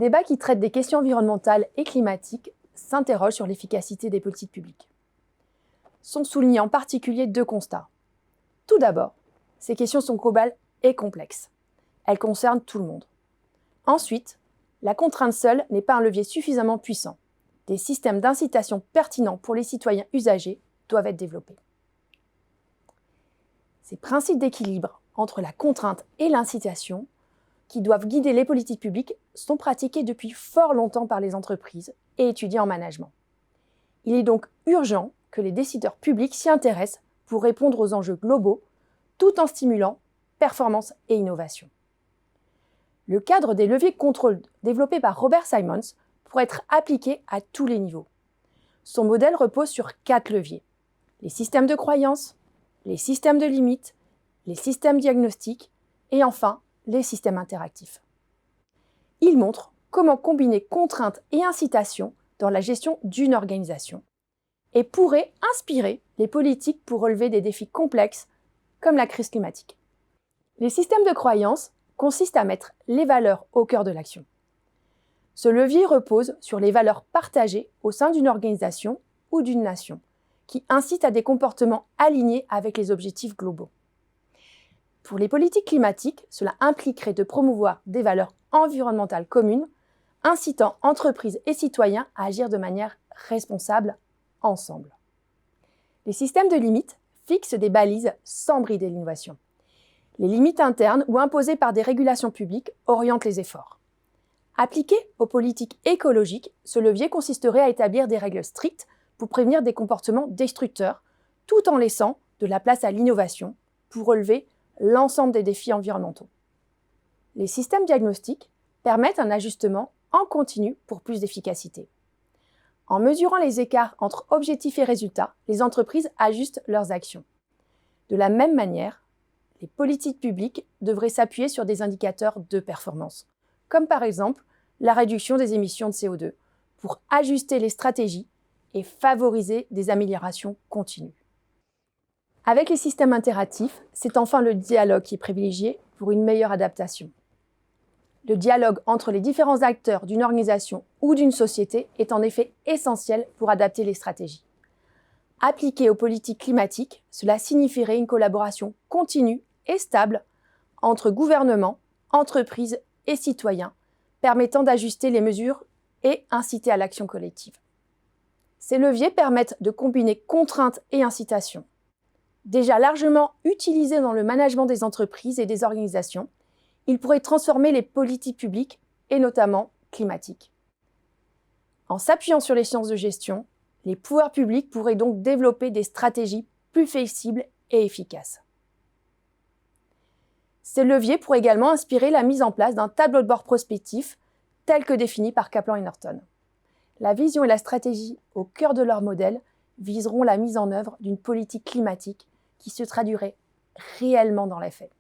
débats qui traitent des questions environnementales et climatiques s'interrogent sur l'efficacité des politiques publiques. Sont soulignés en particulier deux constats. Tout d'abord, ces questions sont globales et complexes. Elles concernent tout le monde. Ensuite, la contrainte seule n'est pas un levier suffisamment puissant. Des systèmes d'incitation pertinents pour les citoyens usagers doivent être développés. Ces principes d'équilibre entre la contrainte et l'incitation qui doivent guider les politiques publiques sont pratiqués depuis fort longtemps par les entreprises et étudiés en management. Il est donc urgent que les décideurs publics s'y intéressent pour répondre aux enjeux globaux, tout en stimulant performance et innovation. Le cadre des leviers de contrôle développé par Robert Simons pourrait être appliqué à tous les niveaux. Son modèle repose sur 4 leviers: les systèmes de croyance, les systèmes de limites, les systèmes diagnostiques et enfin les systèmes interactifs. Il montre comment combiner contraintes et incitations dans la gestion d'une organisation et pourrait inspirer les politiques pour relever des défis complexes comme la crise climatique. Les systèmes de croyance consistent à mettre les valeurs au cœur de l'action. Ce levier repose sur les valeurs partagées au sein d'une organisation ou d'une nation, qui incitent à des comportements alignés avec les objectifs globaux. Pour les politiques climatiques, cela impliquerait de promouvoir des valeurs environnementales communes, incitant entreprises et citoyens à agir de manière responsable ensemble. Les systèmes de limites fixent des balises sans brider l'innovation. Les limites internes ou imposées par des régulations publiques orientent les efforts. Appliqué aux politiques écologiques, ce levier consisterait à établir des règles strictes pour prévenir des comportements destructeurs, tout en laissant de la place à l'innovation pour relever l'ensemble des défis environnementaux. Les systèmes diagnostiques permettent un ajustement en continu pour plus d'efficacité. En mesurant les écarts entre objectifs et résultats, les entreprises ajustent leurs actions. De la même manière, les politiques publiques devraient s'appuyer sur des indicateurs de performance, comme par exemple la réduction des émissions de CO2, pour ajuster les stratégies et favoriser des améliorations continues. Avec les systèmes interactifs, c'est enfin le dialogue qui est privilégié pour une meilleure adaptation. Le dialogue entre les différents acteurs d'une organisation ou d'une société est en effet essentiel pour adapter les stratégies. Appliqué aux politiques climatiques, cela signifierait une collaboration continue et stable entre gouvernements, entreprises et citoyens, permettant d'ajuster les mesures et inciter à l'action collective. Ces leviers permettent de combiner contraintes et incitations. Déjà largement utilisés dans le management des entreprises et des organisations, ils pourraient transformer les politiques publiques et notamment climatiques. En s'appuyant sur les sciences de gestion, les pouvoirs publics pourraient donc développer des stratégies plus flexibles et efficaces. Ces leviers pourraient également inspirer la mise en place d'un tableau de bord prospectif tel que défini par Kaplan et Norton. La vision et la stratégie au cœur de leur modèle viseront la mise en œuvre d'une politique climatique qui se traduirait réellement dans les faits.